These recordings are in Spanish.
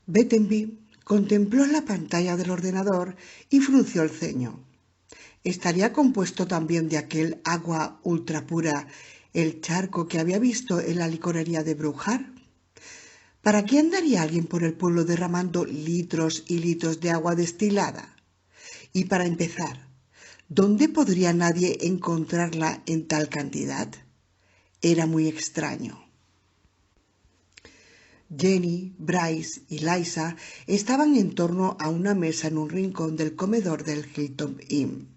Bettenby contempló la pantalla del ordenador y frunció el ceño. ¿Estaría compuesto también de aquel agua ultrapura el charco que había visto en la licorería de Brujar? ¿Para qué andaría alguien por el pueblo derramando litros y litros de agua destilada? Y para empezar, ¿dónde podría nadie encontrarla en tal cantidad? Era muy extraño. Jenny, Bryce y Liza estaban en torno a una mesa en un rincón del comedor del Hilton Inn.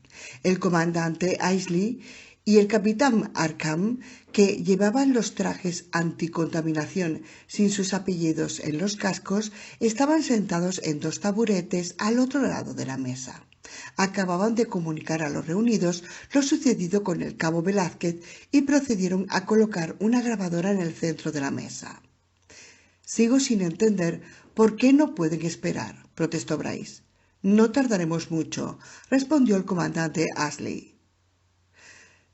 El comandante Aisley y el capitán Arkham, que llevaban los trajes anticontaminación sin sus apellidos en los cascos, estaban sentados en dos taburetes al otro lado de la mesa. Acababan de comunicar a los reunidos lo sucedido con el cabo Velázquez y procedieron a colocar una grabadora en el centro de la mesa. «Sigo sin entender por qué no pueden esperar», protestó Bryce. «No tardaremos mucho», respondió el comandante Ashley.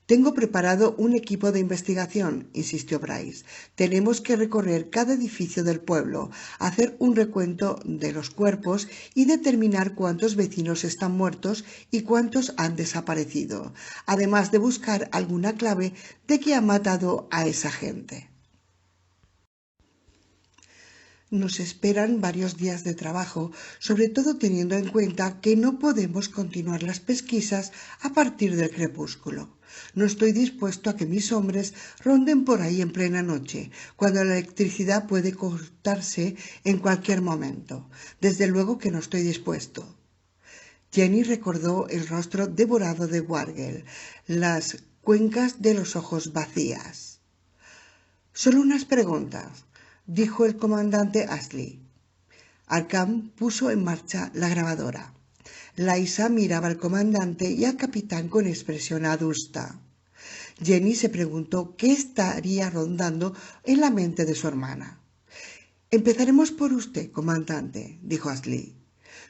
«Tengo preparado un equipo de investigación», insistió Bryce. «Tenemos que recorrer cada edificio del pueblo, hacer un recuento de los cuerpos y determinar cuántos vecinos están muertos y cuántos han desaparecido, además de buscar alguna clave de que ha matado a esa gente». Nos esperan varios días de trabajo, sobre todo teniendo en cuenta que no podemos continuar las pesquisas a partir del crepúsculo. No estoy dispuesto a que mis hombres ronden por ahí en plena noche, cuando la electricidad puede cortarse en cualquier momento. Desde luego que no estoy dispuesto. Jenny recordó el rostro devorado de Wargell, las cuencas de los ojos vacías. «Solo unas preguntas», dijo el comandante Ashley. Arkham puso en marcha la grabadora. Liza miraba al comandante y al capitán con expresión adusta. Jenny se preguntó qué estaría rondando en la mente de su hermana. «Empezaremos por usted, comandante», dijo Ashley.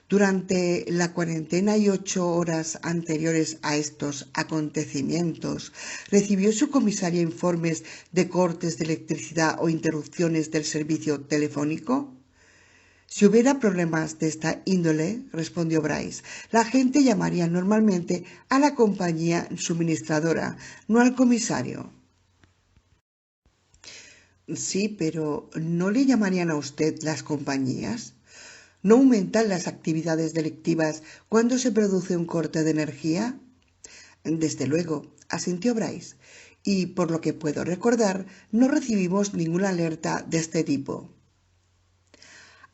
«Durante la 48 horas anteriores a estos acontecimientos, ¿recibió su comisaria informes de cortes de electricidad o interrupciones del servicio telefónico?» «Si hubiera problemas de esta índole», respondió Bryce, «la gente llamaría normalmente a la compañía suministradora, no al comisario». «Sí, pero ¿no le llamarían a usted las compañías? ¿No aumentan las actividades delictivas cuando se produce un corte de energía?» «Desde luego», asintió Bryce, «y por lo que puedo recordar, no recibimos ninguna alerta de este tipo».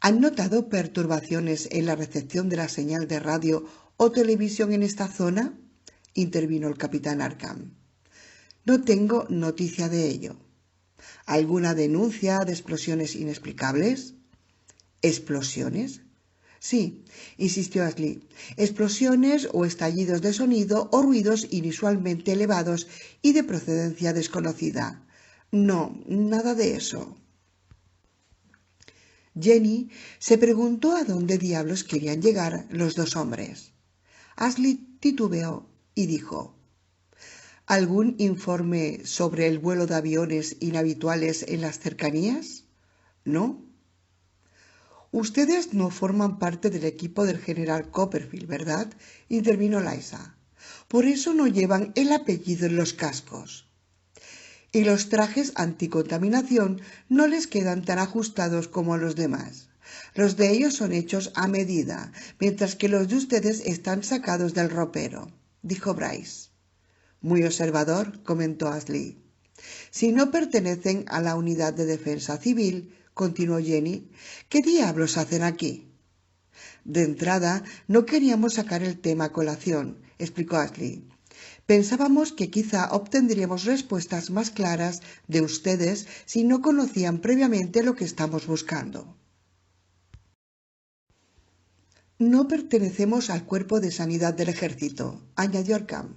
«¿Han notado perturbaciones en la recepción de la señal de radio o televisión en esta zona?», intervino el capitán Arkham. «No tengo noticia de ello». «¿Alguna denuncia de explosiones inexplicables?» «¿Explosiones?» «Sí», insistió Ashley, «explosiones o estallidos de sonido o ruidos inusualmente elevados y de procedencia desconocida». «No, nada de eso». Jenny se preguntó a dónde diablos querían llegar los dos hombres. Ashley titubeó y dijo: «¿Algún informe sobre el vuelo de aviones inhabituales en las cercanías?» «No». «Ustedes no forman parte del equipo del general Copperfield, ¿verdad?», intervino Liza. «Por eso no llevan el apellido en los cascos. Y los trajes anticontaminación no les quedan tan ajustados como a los demás. Los de ellos son hechos a medida, mientras que los de ustedes están sacados del ropero», dijo Bryce. «Muy observador», comentó Ashley. «Si no pertenecen a la unidad de defensa civil», continuó Jenny, «¿qué diablos hacen aquí?» «De entrada, no queríamos sacar el tema a colación», explicó Ashley. «Pensábamos que quizá obtendríamos respuestas más claras de ustedes si no conocían previamente lo que estamos buscando». «No pertenecemos al cuerpo de sanidad del ejército», añadió Arkham.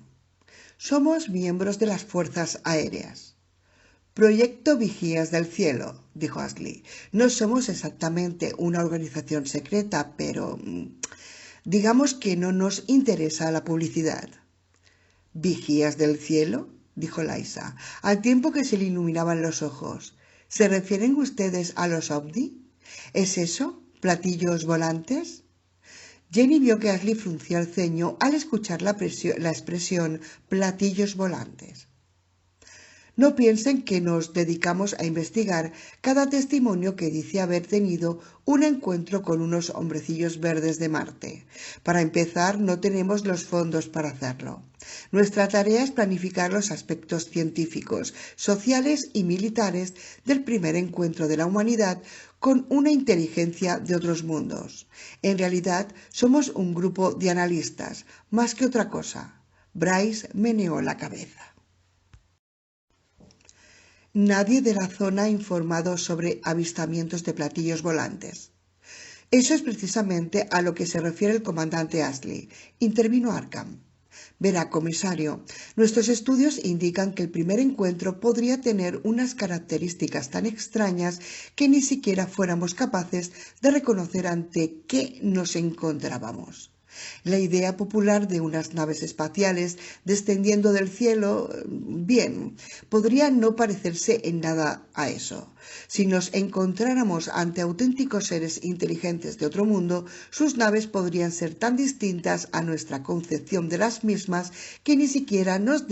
«Somos miembros de las fuerzas aéreas». «Proyecto Vigías del Cielo», dijo Ashley. «No somos exactamente una organización secreta, pero digamos que no nos interesa la publicidad». «¿Vigías del cielo?», dijo Liza, al tiempo que se le iluminaban los ojos. «¿Se refieren ustedes a los ovni? ¿Es eso?», ¿Platillos volantes? Jenny vio que Ashley fruncía el ceño al escuchar la expresión platillos volantes. No piensen que nos dedicamos a investigar cada testimonio que dice haber tenido un encuentro con unos hombrecillos verdes de Marte. Para empezar, no tenemos los fondos para hacerlo. Nuestra tarea es planificar los aspectos científicos, sociales y militares del primer encuentro de la humanidad con una inteligencia de otros mundos. En realidad, somos un grupo de analistas, más que otra cosa. Bryce meneó la cabeza. Nadie de la zona ha informado sobre avistamientos de platillos volantes. Eso es precisamente a lo que se refiere el comandante Ashley, intervino Arkham. Verá, comisario, nuestros estudios indican que el primer encuentro podría tener unas características tan extrañas que ni siquiera fuéramos capaces de reconocer ante qué nos encontrábamos. La idea popular de unas naves espaciales descendiendo del cielo, bien, podría no parecerse en nada a eso. Si nos encontráramos ante auténticos seres inteligentes de otro mundo, sus naves podrían ser tan distintas a nuestra concepción de las mismas que ni siquiera nos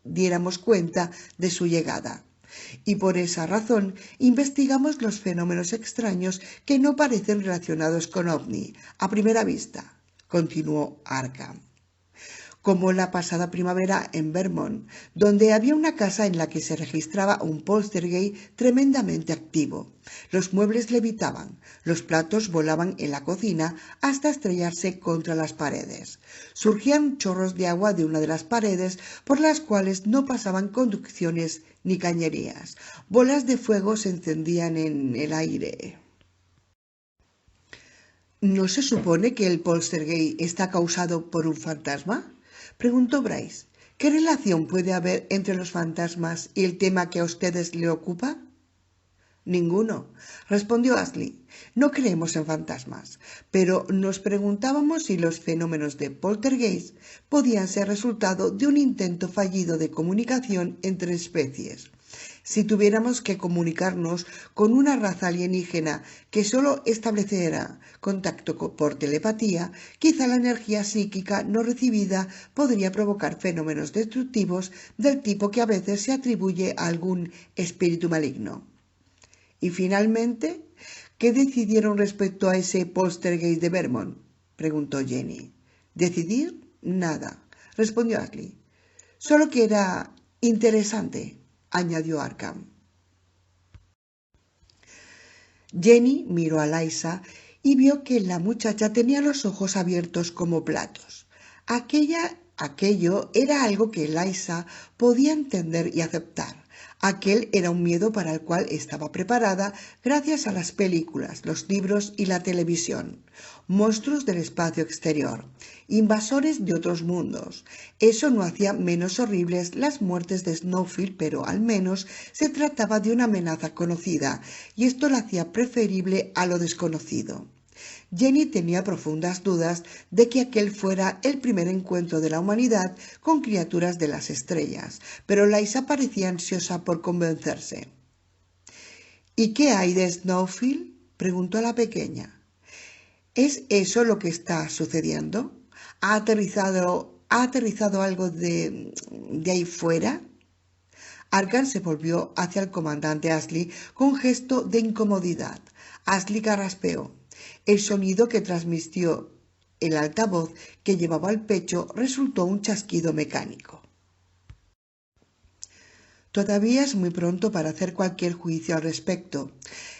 diéramos cuenta de su llegada. Y por esa razón investigamos los fenómenos extraños que no parecen relacionados con OVNI a primera vista, continuó Arkham. Como la pasada primavera en Vermont, donde había una casa en la que se registraba un poltergeist tremendamente activo. Los muebles levitaban, los platos volaban en la cocina hasta estrellarse contra las paredes. Surgían chorros de agua de una de las paredes por las cuales no pasaban conducciones ni cañerías. Bolas de fuego se encendían en el aire. ¿No se supone que el poltergeist está causado por un fantasma?, preguntó Bryce. ¿Qué relación puede haber entre los fantasmas y el tema que a ustedes le ocupa? Ninguno, respondió Ashley. No creemos en fantasmas, pero nos preguntábamos si los fenómenos de poltergeist podían ser resultado de un intento fallido de comunicación entre especies. Si tuviéramos que comunicarnos con una raza alienígena que solo estableciera contacto por telepatía, quizá la energía psíquica no recibida podría provocar fenómenos destructivos del tipo que a veces se atribuye a algún espíritu maligno. Y finalmente, ¿qué decidieron respecto a ese poltergeist de Vermont?, preguntó Jenny. ¿Decidir? Nada, respondió Ashley. Solo que era interesante, añadió Arkham. Jenny miró a Liza y vio que la muchacha tenía los ojos abiertos como platos. Aquello era algo que Liza podía entender y aceptar. Aquel era un miedo para el cual estaba preparada gracias a las películas, los libros y la televisión. Monstruos del espacio exterior, invasores de otros mundos. Eso no hacía menos horribles las muertes de Snowfield, pero al menos se trataba de una amenaza conocida, y esto la hacía preferible a lo desconocido. Jenny tenía profundas dudas de que aquel fuera el primer encuentro de la humanidad con criaturas de las estrellas, pero Liza parecía ansiosa por convencerse. ¿Y qué hay de Snowfield?, preguntó la pequeña. ¿Es eso lo que está sucediendo? ¿Ha aterrizado algo de ahí fuera? Arkham se volvió hacia el comandante Ashley con gesto de incomodidad. Ashley carraspeó. El sonido que transmitió el altavoz que llevaba al pecho resultó un chasquido mecánico. Todavía es muy pronto para hacer cualquier juicio al respecto.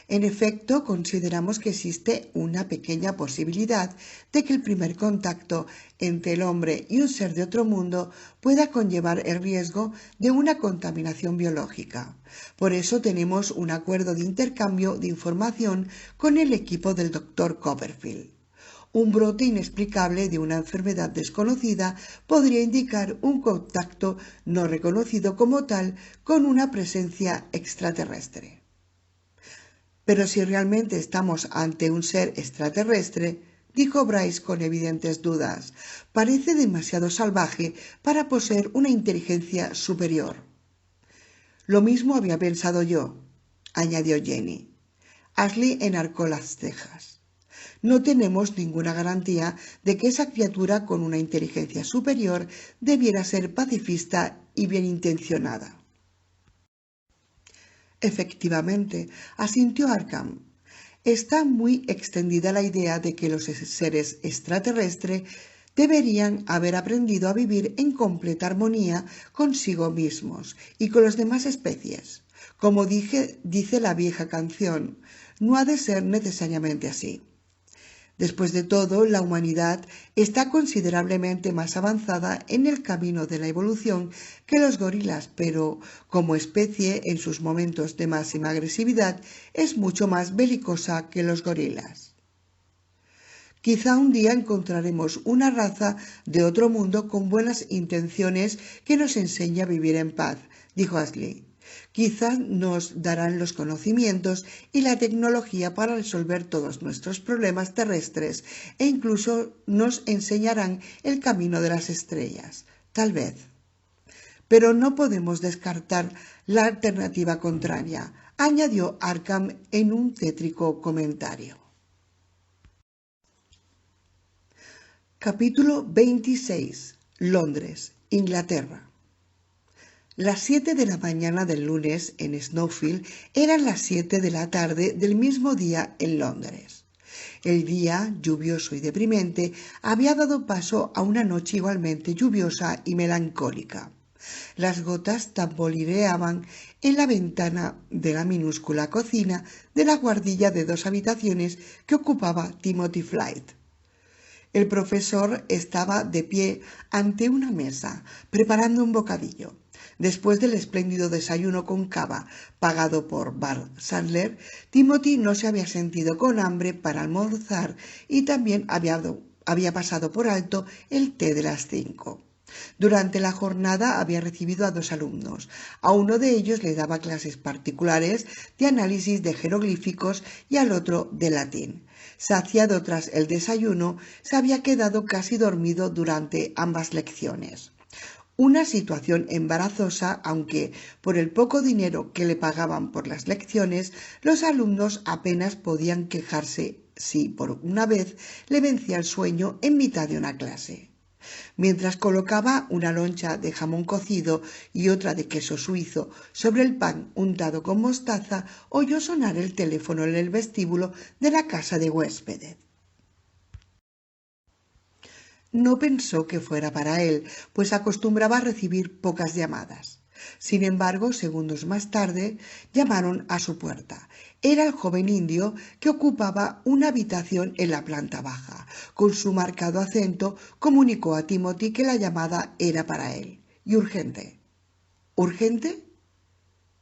En efecto, consideramos que existe una pequeña posibilidad de que el primer contacto entre el hombre y un ser de otro mundo pueda conllevar el riesgo de una contaminación biológica. Por eso tenemos un acuerdo de intercambio de información con el equipo del Dr. Copperfield. Un brote inexplicable de una enfermedad desconocida podría indicar un contacto no reconocido como tal con una presencia extraterrestre. Pero si realmente estamos ante un ser extraterrestre, dijo Bryce con evidentes dudas, parece demasiado salvaje para poseer una inteligencia superior. Lo mismo había pensado yo, añadió Jenny. Ashley enarcó las cejas. No tenemos ninguna garantía de que esa criatura con una inteligencia superior debiera ser pacifista y bien intencionada. Efectivamente, asintió Arkham. Está muy extendida la idea de que los seres extraterrestres deberían haber aprendido a vivir en completa armonía consigo mismos y con las demás especies. Como dice la vieja canción, no ha de ser necesariamente así. Después de todo, la humanidad está considerablemente más avanzada en el camino de la evolución que los gorilas, pero como especie, en sus momentos de máxima agresividad, es mucho más belicosa que los gorilas. Quizá un día encontraremos una raza de otro mundo con buenas intenciones que nos enseñe a vivir en paz, dijo Ashley. Quizá nos darán los conocimientos y la tecnología para resolver todos nuestros problemas terrestres e incluso nos enseñarán el camino de las estrellas. Tal vez. Pero no podemos descartar la alternativa contraria, añadió Arkham en un tétrico comentario. Capítulo 26. Londres, Inglaterra. Las 7 de la mañana del lunes en Snowfield eran las 7 de la tarde del mismo día en Londres. El día, lluvioso y deprimente, había dado paso a una noche igualmente lluviosa y melancólica. Las gotas tamborileaban en la ventana de la minúscula cocina de la guardilla de 2 habitaciones que ocupaba Timothy Flyte. El profesor estaba de pie ante una mesa, preparando un bocadillo. Después del espléndido desayuno con cava pagado por Bart Sandler, Timothy no se había sentido con hambre para almorzar y también había pasado por alto el té de las 5. Durante la jornada había recibido a 2 alumnos. A uno de ellos le daba clases particulares de análisis de jeroglíficos y al otro de latín. Saciado tras el desayuno, se había quedado casi dormido durante ambas lecciones. Una situación embarazosa, aunque por el poco dinero que le pagaban por las lecciones, los alumnos apenas podían quejarse si por una vez le vencía el sueño en mitad de una clase. Mientras colocaba una loncha de jamón cocido y otra de queso suizo sobre el pan untado con mostaza, oyó sonar el teléfono en el vestíbulo de la casa de huéspedes. No pensó que fuera para él, pues acostumbraba a recibir pocas llamadas. Sin embargo, segundos más tarde, llamaron a su puerta. Era el joven indio que ocupaba una habitación en la planta baja. Con su marcado acento, comunicó a Timothy que la llamada era para él, y urgente. ¿Urgente?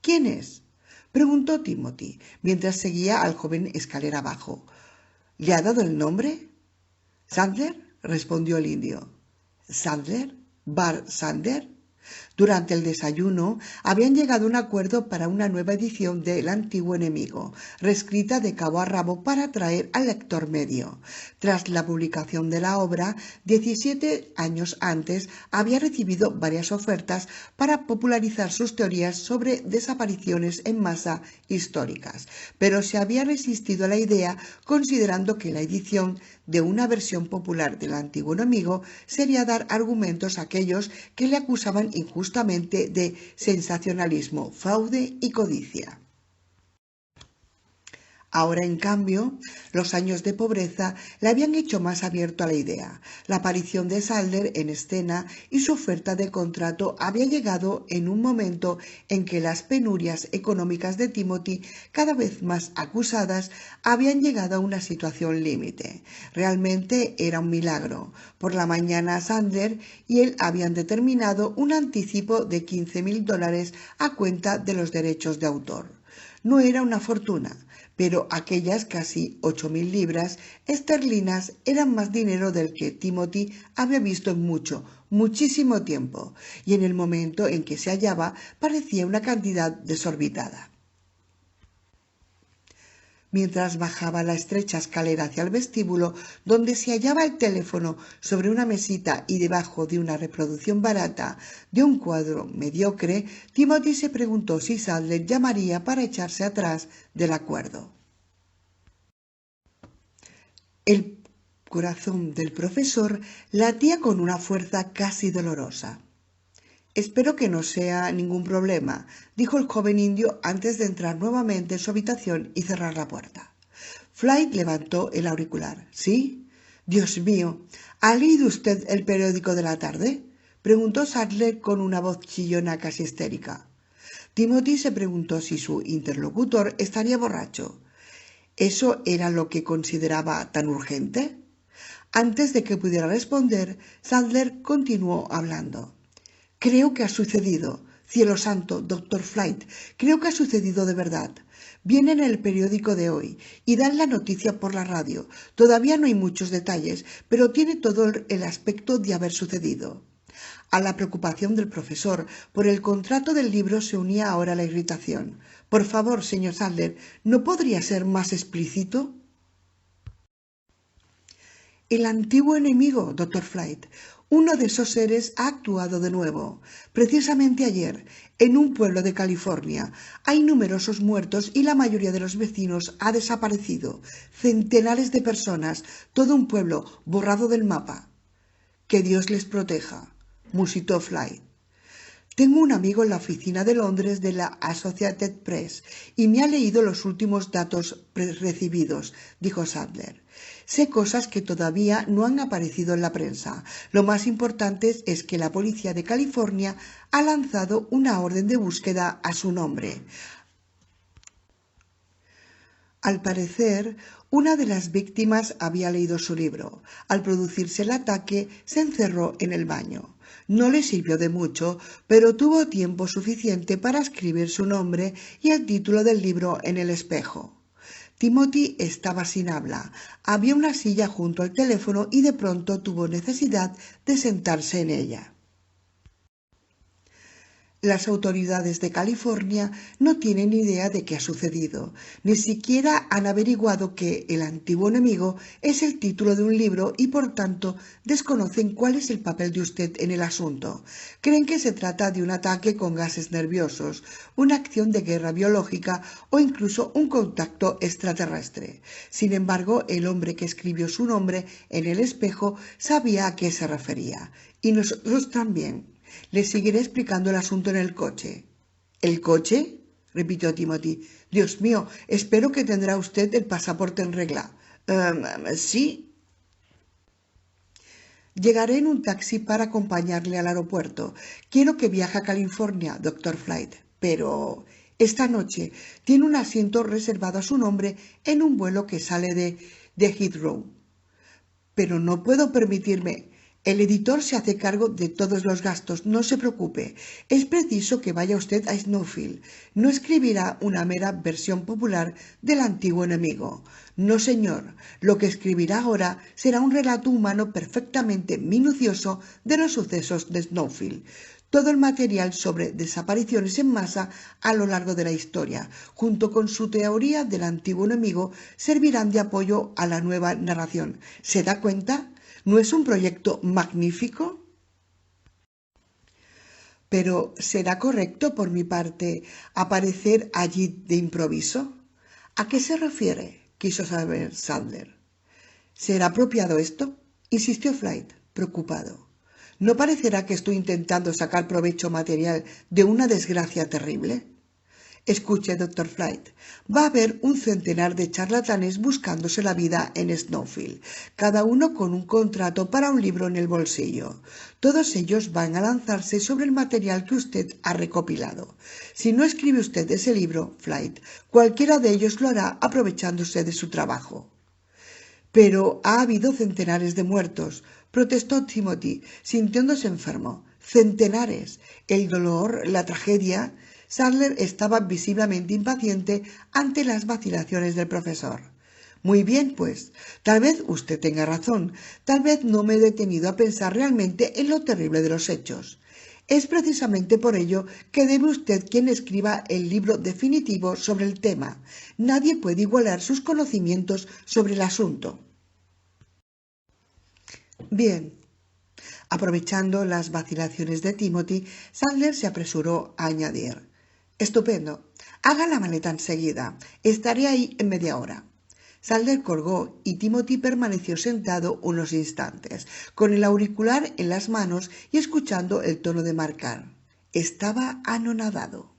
¿Quién es?, preguntó Timothy, mientras seguía al joven escalera abajo. ¿Le ha dado el nombre? ¿Sandler?, respondió el indio. ¿Sandler? ¿Bart Sandler? Durante el desayuno habían llegado a un acuerdo para una nueva edición de El antiguo enemigo, reescrita de cabo a rabo para atraer al lector medio. Tras la publicación de la obra, 17 años antes, había recibido varias ofertas para popularizar sus teorías sobre desapariciones en masa históricas, pero se había resistido a la idea considerando que la edición de una versión popular del antiguo enemigo sería dar argumentos a aquellos que le acusaban injustamente de sensacionalismo, fraude y codicia. Ahora, en cambio, los años de pobreza le habían hecho más abierto a la idea. La aparición de Sandler en escena y su oferta de contrato había llegado en un momento en que las penurias económicas de Timothy, cada vez más acusadas, habían llegado a una situación límite. Realmente era un milagro. Por la mañana Sandler y él habían determinado un anticipo de $15,000 a cuenta de los derechos de autor. No era una fortuna, pero aquellas casi 8,000 libras esterlinas eran más dinero del que Timothy había visto en muchísimo tiempo, y en el momento en que se hallaba parecía una cantidad desorbitada. Mientras bajaba la estrecha escalera hacia el vestíbulo, donde se hallaba el teléfono sobre una mesita y debajo de una reproducción barata de un cuadro mediocre, Timothy se preguntó si Sandler llamaría para echarse atrás del acuerdo. El corazón del profesor latía con una fuerza casi dolorosa. «Espero que no sea ningún problema», dijo el joven indio antes de entrar nuevamente en su habitación y cerrar la puerta. Flite levantó el auricular. «¿Sí? Dios mío, ¿ha leído usted el periódico de la tarde?», preguntó Sadler con una voz chillona casi histérica. Timothy se preguntó si su interlocutor estaría borracho. ¿Eso era lo que consideraba tan urgente? Antes de que pudiera responder, Sadler continuó hablando. «Creo que ha sucedido. Cielo santo, doctor Flite, creo que ha sucedido de verdad. Viene en el periódico de hoy y dan la noticia por la radio. Todavía no hay muchos detalles, pero tiene todo el aspecto de haber sucedido». A la preocupación del profesor por el contrato del libro se unía ahora la irritación. «Por favor, señor Sadler, ¿no podría ser más explícito?». «El antiguo enemigo, doctor Flite. Uno de esos seres ha actuado de nuevo. Precisamente ayer, en un pueblo de California, hay numerosos muertos y la mayoría de los vecinos ha desaparecido. Centenares de personas, todo un pueblo borrado del mapa». «Que Dios les proteja», musitó Flite. «Tengo un amigo en la oficina de Londres de la Associated Press y me ha leído los últimos datos recibidos», dijo Sadler. «Sé cosas que todavía no han aparecido en la prensa. Lo más importante es que la policía de California ha lanzado una orden de búsqueda a su nombre. Al parecer, una de las víctimas había leído su libro. Al producirse el ataque, se encerró en el baño. No le sirvió de mucho, pero tuvo tiempo suficiente para escribir su nombre y el título del libro en el espejo». Timothy estaba sin habla. Había una silla junto al teléfono y de pronto tuvo necesidad de sentarse en ella. Las autoridades de California no tienen idea de qué ha sucedido. Ni siquiera han averiguado que El antiguo enemigo es el título de un libro y por tanto desconocen cuál es el papel de usted en el asunto. Creen que se trata de un ataque con gases nerviosos, una acción de guerra biológica o incluso un contacto extraterrestre. Sin embargo, el hombre que escribió su nombre en el espejo sabía a qué se refería. Y nosotros también. «Le seguiré explicando el asunto en el coche». «¿El coche?», repitió Timothy. «Dios mío, espero que tendrá usted el pasaporte en regla». Sí. «Llegaré en un taxi para acompañarle al aeropuerto. Quiero que viaje a California, doctor Flite. Pero esta noche tiene un asiento reservado a su nombre en un vuelo que sale de Heathrow». «Pero no puedo permitirme». «El editor se hace cargo de todos los gastos, no se preocupe. Es preciso que vaya usted a Snowfield. No escribirá una mera versión popular del antiguo enemigo. No, señor. Lo que escribirá ahora será un relato humano perfectamente minucioso de los sucesos de Snowfield. Todo el material sobre desapariciones en masa a lo largo de la historia, junto con su teoría del antiguo enemigo, servirán de apoyo a la nueva narración. ¿Se da cuenta? ¿No es un proyecto magnífico? Pero ¿será correcto por mi parte aparecer allí de improviso? ¿A qué se refiere?, quiso saber Sadler. ¿Será apropiado esto?, insistió Flite, preocupado. ¿No parecerá que estoy intentando sacar provecho material de una desgracia terrible? Escuche, doctor Flite, va a haber un centenar de charlatanes buscándose la vida en Snowfield, cada uno con un contrato para un libro en el bolsillo. Todos ellos van a lanzarse sobre el material que usted ha recopilado. Si no escribe usted ese libro, Flite, cualquiera de ellos lo hará aprovechándose de su trabajo. «Pero ha habido centenares de muertos», protestó Timothy, sintiéndose enfermo. «Centenares. El dolor, la tragedia». Sadler estaba visiblemente impaciente ante las vacilaciones del profesor. «Muy bien, pues. Tal vez usted tenga razón. Tal vez no me he detenido a pensar realmente en lo terrible de los hechos. Es precisamente por ello que debe usted quien escriba el libro definitivo sobre el tema. Nadie puede igualar sus conocimientos sobre el asunto». «Bien». Aprovechando las vacilaciones de Timothy, Sadler se apresuró a añadir: «Estupendo. Haga la maleta enseguida. Estaré ahí en media hora». Sadler colgó y Timothy permaneció sentado unos instantes, con el auricular en las manos y escuchando el tono de marcar. Estaba anonadado.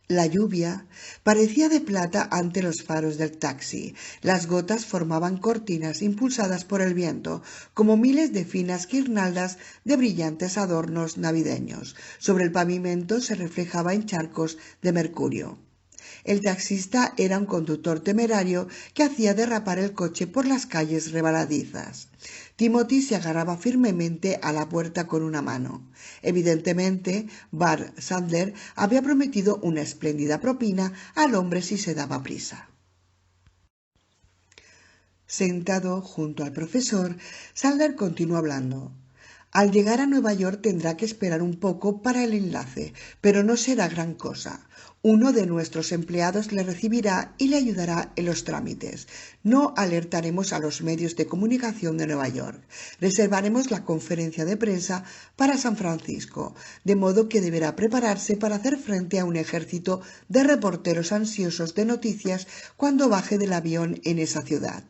La lluvia parecía de plata ante los faros del taxi. Las gotas formaban cortinas impulsadas por el viento, como miles de finas guirnaldas de brillantes adornos navideños. Sobre el pavimento se reflejaba en charcos de mercurio. El taxista era un conductor temerario que hacía derrapar el coche por las calles rebaladizas. Timothy se agarraba firmemente a la puerta con una mano. Evidentemente, Bart Sadler había prometido una espléndida propina al hombre si se daba prisa. Sentado junto al profesor, Sadler continuó hablando. Al llegar a Nueva York tendrá que esperar un poco para el enlace, pero no será gran cosa. Uno de nuestros empleados le recibirá y le ayudará en los trámites. No alertaremos a los medios de comunicación de Nueva York. Reservaremos la conferencia de prensa para San Francisco, de modo que deberá prepararse para hacer frente a un ejército de reporteros ansiosos de noticias cuando baje del avión en esa ciudad.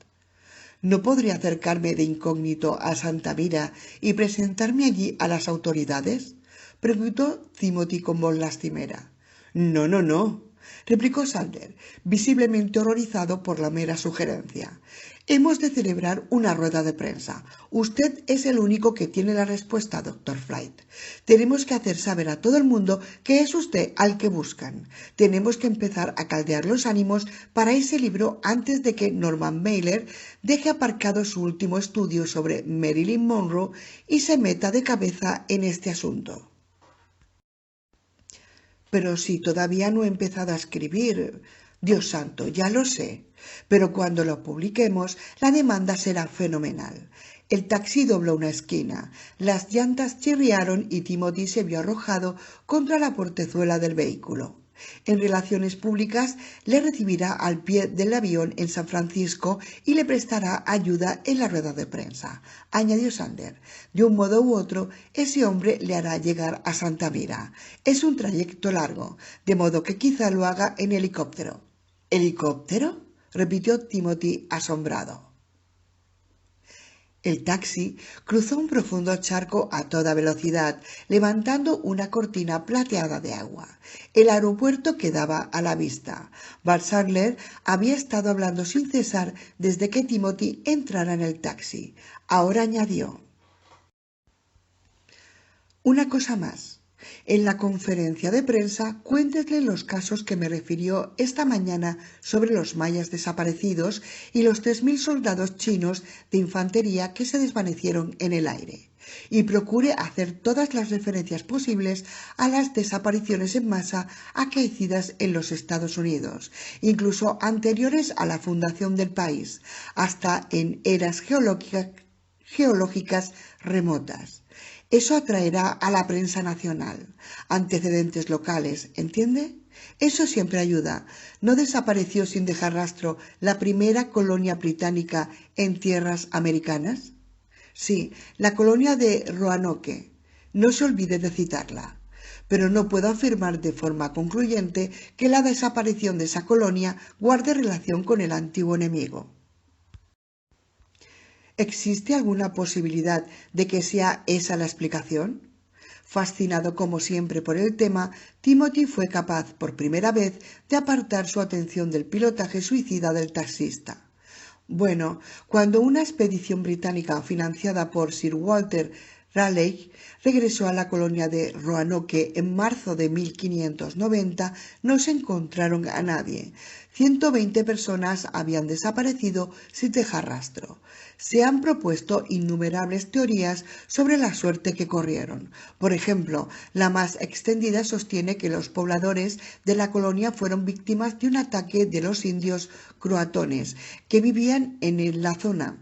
¿No podría acercarme de incógnito a Santa Mira y presentarme allí a las autoridades?, preguntó Timothy con voz lastimera. No, replicó Sadler, visiblemente horrorizado por la mera sugerencia. Hemos de celebrar una rueda de prensa. Usted es el único que tiene la respuesta, doctor Flight. Tenemos que hacer saber a todo el mundo que es usted al que buscan. Tenemos que empezar a caldear los ánimos para ese libro antes de que Norman Mailer deje aparcado su último estudio sobre Marilyn Monroe y se meta de cabeza en este asunto. Pero si todavía no he empezado a escribir. Dios santo, ya lo sé. Pero cuando lo publiquemos, la demanda será fenomenal. El taxi dobló una esquina, las llantas chirriaron y Timothy se vio arrojado contra la portezuela del vehículo. En relaciones públicas le recibirá al pie del avión en San Francisco y le prestará ayuda en la rueda de prensa, añadió Sadler. De un modo u otro, ese hombre le hará llegar a Santa Mira. Es un trayecto largo, de modo que quizá lo haga en helicóptero. ¿Helicóptero?, repitió Timothy asombrado. El taxi cruzó un profundo charco a toda velocidad, levantando una cortina plateada de agua. El aeropuerto quedaba a la vista. Bart Sadler había estado hablando sin cesar desde que Timothy entrara en el taxi. Ahora añadió: una cosa más. En la conferencia de prensa cuéntesle los casos que me refirió esta mañana sobre los mayas desaparecidos y los 3.000 soldados chinos de infantería que se desvanecieron en el aire. Y procure hacer todas las referencias posibles a las desapariciones en masa acaecidas en los Estados Unidos, incluso anteriores a la fundación del país, hasta en eras geológicas remotas. Eso atraerá a la prensa nacional. Antecedentes locales, ¿entiende? Eso siempre ayuda. ¿No desapareció sin dejar rastro la primera colonia británica en tierras americanas? Sí, la colonia de Roanoke. No se olvide de citarla. Pero no puedo afirmar de forma concluyente que la desaparición de esa colonia guarde relación con el antiguo enemigo. ¿Existe alguna posibilidad de que sea esa la explicación? Fascinado como siempre por el tema, Timothy fue capaz por primera vez de apartar su atención del pilotaje suicida del taxista. Bueno, cuando una expedición británica financiada por Sir Walter Raleigh regresó a la colonia de Roanoke en marzo de 1590, no se encontraron a nadie. 120 personas habían desaparecido sin dejar rastro. Se han propuesto innumerables teorías sobre la suerte que corrieron. Por ejemplo, la más extendida sostiene que los pobladores de la colonia fueron víctimas de un ataque de los indios croatones que vivían en la zona.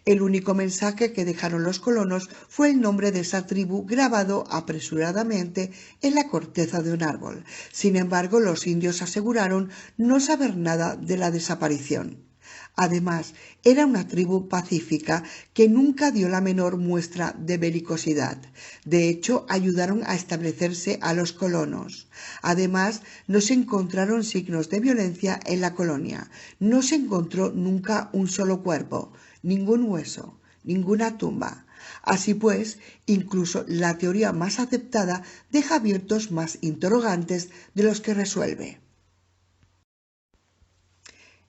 El único mensaje que dejaron los colonos fue el nombre de esa tribu grabado apresuradamente en la corteza de un árbol. Sin embargo, los indios aseguraron no saber nada de la desaparición. Además, era una tribu pacífica que nunca dio la menor muestra de belicosidad. De hecho, ayudaron a establecerse a los colonos. Además, no se encontraron signos de violencia en la colonia. No se encontró nunca un solo cuerpo, ningún hueso, ninguna tumba. Así pues, incluso la teoría más aceptada deja abiertos más interrogantes de los que resuelve.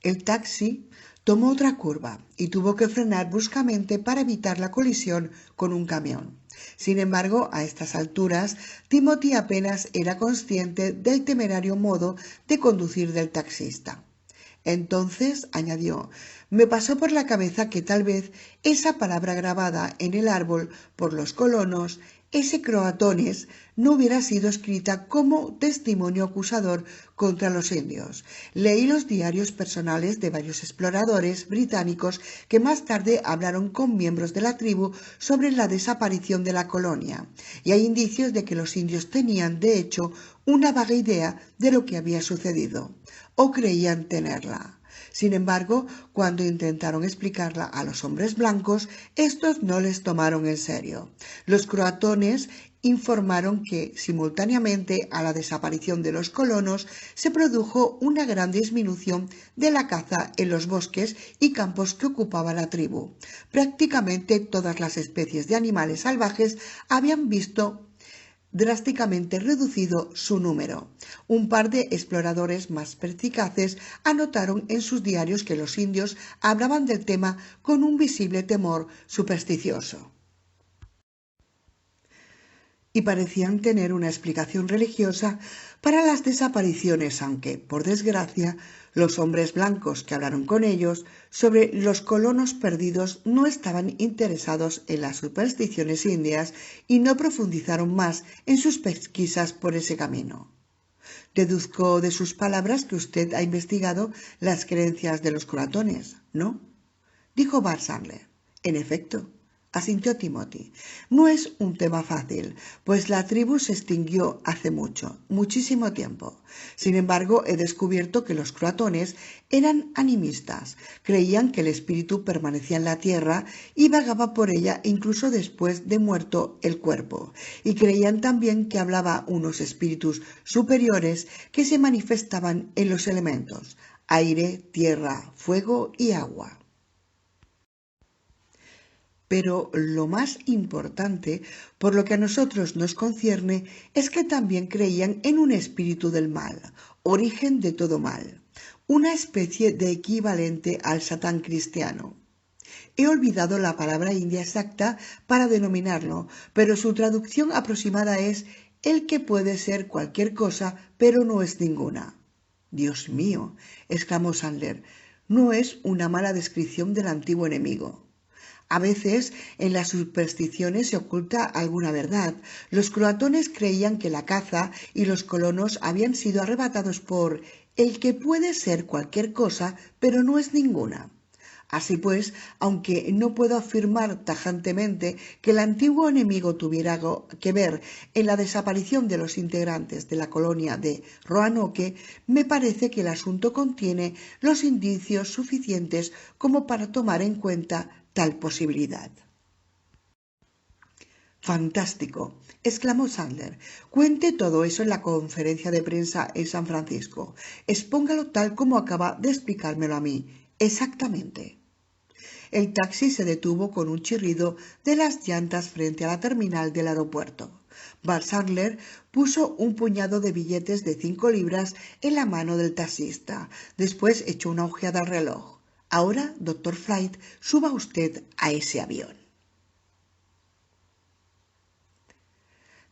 El taxi tomó otra curva y tuvo que frenar bruscamente para evitar la colisión con un camión. Sin embargo, a estas alturas, Timothy apenas era consciente del temerario modo de conducir del taxista. Entonces, añadió, me pasó por la cabeza que tal vez esa palabra grabada en el árbol por los colonos, ese croatones, no hubiera sido escrita como testimonio acusador contra los indios. Leí los diarios personales de varios exploradores británicos que más tarde hablaron con miembros de la tribu sobre la desaparición de la colonia, y hay indicios de que los indios tenían, de hecho, una vaga idea de lo que había sucedido, o creían tenerla. Sin embargo, cuando intentaron explicarla a los hombres blancos, estos no les tomaron en serio. Los croatones informaron que, simultáneamente a la desaparición de los colonos, se produjo una gran disminución de la caza en los bosques y campos que ocupaba la tribu. Prácticamente todas las especies de animales salvajes habían visto drásticamente reducido su número. Un par de exploradores más perspicaces anotaron en sus diarios que los indios hablaban del tema con un visible temor supersticioso y parecían tener una explicación religiosa para las desapariciones, aunque, por desgracia, los hombres blancos que hablaron con ellos sobre los colonos perdidos no estaban interesados en las supersticiones indias y no profundizaron más en sus pesquisas por ese camino. Deduzco de sus palabras que usted ha investigado las creencias de los croatones, ¿no? Dijo Bart Sandler. En efecto, asintió Timothy. No es un tema fácil, pues la tribu se extinguió hace mucho, muchísimo tiempo. Sin embargo, he descubierto que los croatones eran animistas. Creían que el espíritu permanecía en la tierra y vagaba por ella incluso después de muerto el cuerpo. Y creían también que hablaba unos espíritus superiores que se manifestaban en los elementos: aire, tierra, fuego y agua. Pero lo más importante, por lo que a nosotros nos concierne, es que también creían en un espíritu del mal, origen de todo mal, una especie de equivalente al Satán cristiano. He olvidado la palabra india exacta para denominarlo, pero su traducción aproximada es el que puede ser cualquier cosa, pero no es ninguna. Dios mío, exclamó Sandler, no es una mala descripción del antiguo enemigo. A veces en las supersticiones se oculta alguna verdad. Los croatones creían que la caza y los colonos habían sido arrebatados por el que puede ser cualquier cosa, pero no es ninguna. Así pues, aunque no puedo afirmar tajantemente que el antiguo enemigo tuviera algo que ver en la desaparición de los integrantes de la colonia de Roanoke, me parece que el asunto contiene los indicios suficientes como para tomar en cuenta tal posibilidad. Fantástico, exclamó Sandler. Cuente todo eso en la conferencia de prensa en San Francisco. Expóngalo tal como acaba de explicármelo a mí. Exactamente. El taxi se detuvo con un chirrido de las llantas frente a la terminal del aeropuerto. Bart Sandler puso un puñado de billetes de 5 libras en la mano del taxista. Después echó una ojeada al reloj. Ahora, doctor Flight, suba usted a ese avión.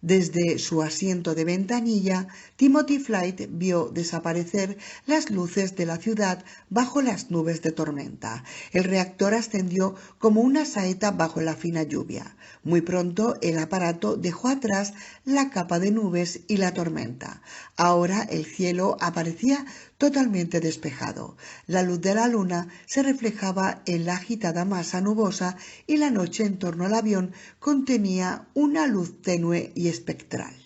Desde su asiento de ventanilla, Timothy Flight vio desaparecer las luces de la ciudad bajo las nubes de tormenta. El reactor ascendió como una saeta bajo la fina lluvia. Muy pronto el aparato dejó atrás la capa de nubes y la tormenta. Ahora el cielo aparecía totalmente despejado. La luz de la luna se reflejaba en la agitada masa nubosa y la noche en torno al avión contenía una luz tenue y espectral.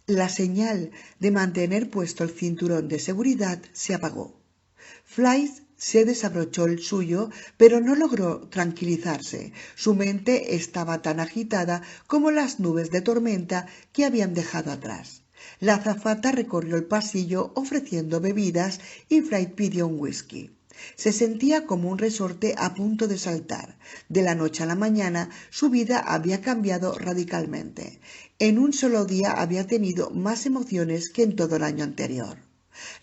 La señal de mantener puesto el cinturón de seguridad se apagó. Flies se desabrochó el suyo, pero no logró tranquilizarse. Su mente estaba tan agitada como las nubes de tormenta que habían dejado atrás. La azafata recorrió el pasillo ofreciendo bebidas y Fly pidió un whisky. Se sentía como un resorte a punto de saltar. De la noche a la mañana su vida había cambiado radicalmente. En un solo día había tenido más emociones que en todo el año anterior.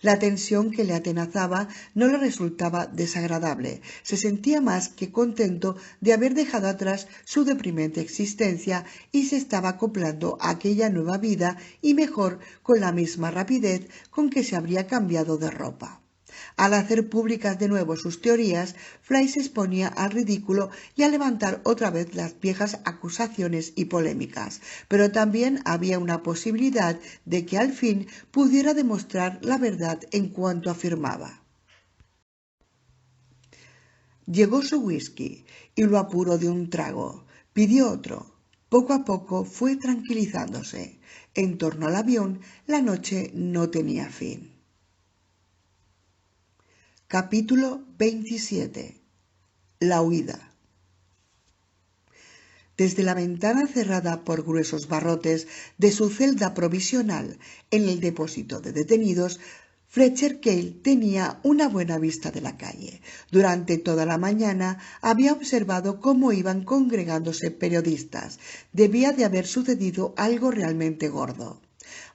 La tensión que le atenazaba no le resultaba desagradable. Se sentía más que contento de haber dejado atrás su deprimente existencia y se estaba acoplando a aquella nueva vida y mejor con la misma rapidez con que se habría cambiado de ropa. Al hacer públicas de nuevo sus teorías, Fly se exponía al ridículo y a levantar otra vez las viejas acusaciones y polémicas, pero también había una posibilidad de que al fin pudiera demostrar la verdad en cuanto afirmaba. Llegó su whisky y lo apuró de un trago. Pidió otro. Poco a poco fue tranquilizándose. En torno al avión, la noche no tenía fin. Capítulo 27. La huida. Desde la ventana cerrada por gruesos barrotes de su celda provisional en el depósito de detenidos, Fletcher Cale tenía una buena vista de la calle. Durante toda la mañana había observado cómo iban congregándose periodistas. Debía de haber sucedido algo realmente gordo.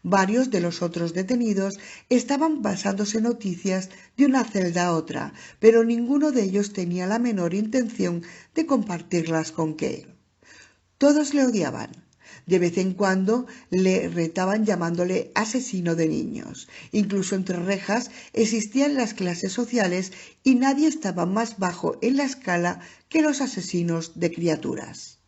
Varios de los otros detenidos estaban pasándose noticias de una celda a otra, pero ninguno de ellos tenía la menor intención de compartirlas con Cale. Todos le odiaban. De vez en cuando le retaban llamándole asesino de niños. Incluso entre rejas existían las clases sociales y nadie estaba más bajo en la escala que los asesinos de criaturas.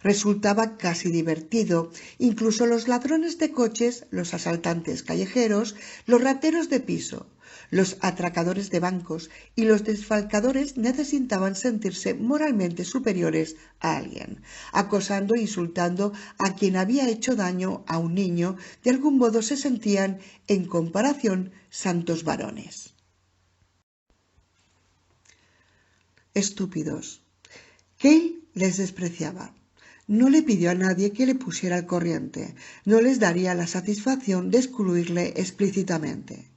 Resultaba casi divertido. Incluso los ladrones de coches, los asaltantes callejeros, los rateros de piso, los atracadores de bancos y los desfalcadores necesitaban sentirse moralmente superiores a alguien, acosando e insultando a quien había hecho daño a un niño. De algún modo se sentían, en comparación, santos varones. Estúpidos. Cale les despreciaba. No le pidió a nadie que le pusiera al corriente. No les daría la satisfacción de excluirle explícitamente.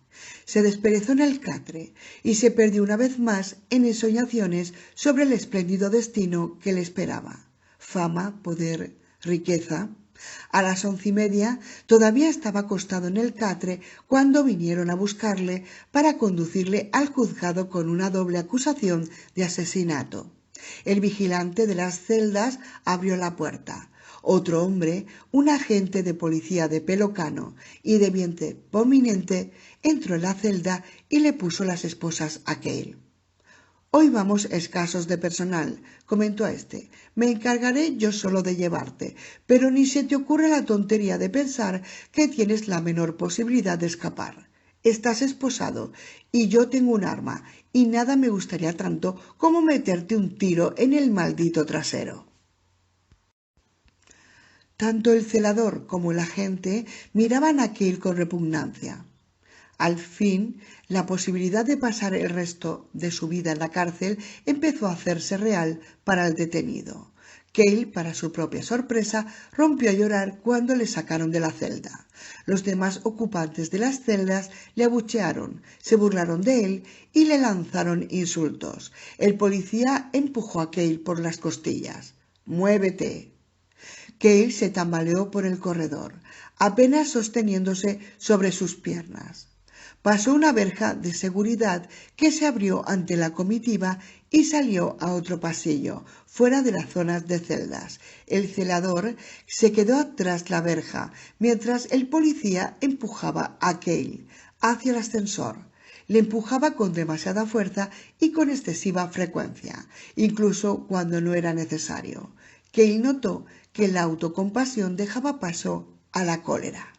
Se desperezó en el catre y se perdió una vez más en ensoñaciones sobre el espléndido destino que le esperaba. Fama, poder, riqueza. A las 11:30 todavía estaba acostado en el catre cuando vinieron a buscarle para conducirle al juzgado con una doble acusación de asesinato. El vigilante de las celdas abrió la puerta. Otro hombre, un agente de policía de pelo cano y de vientre prominente, entró en la celda y le puso las esposas a Cale. «Hoy vamos escasos de personal», comentó a este. «Me encargaré yo solo de llevarte, pero ni se te ocurre la tontería de pensar que tienes la menor posibilidad de escapar. Estás esposado y yo tengo un arma y nada me gustaría tanto como meterte un tiro en el maldito trasero». Tanto el celador como el agente miraban a Cale con repugnancia. Al fin, la posibilidad de pasar el resto de su vida en la cárcel empezó a hacerse real para el detenido. Cale, para su propia sorpresa, rompió a llorar cuando le sacaron de la celda. Los demás ocupantes de las celdas le abuchearon, se burlaron de él y le lanzaron insultos. El policía empujó a Cale por las costillas. «¡Muévete!». Cale se tambaleó por el corredor, apenas sosteniéndose sobre sus piernas. Pasó una verja de seguridad que se abrió ante la comitiva y salió a otro pasillo, fuera de las zonas de celdas. El celador se quedó tras la verja, mientras el policía empujaba a Cale hacia el ascensor. Le empujaba con demasiada fuerza y con excesiva frecuencia, incluso cuando no era necesario. Cale notó que la autocompasión dejaba paso a la cólera.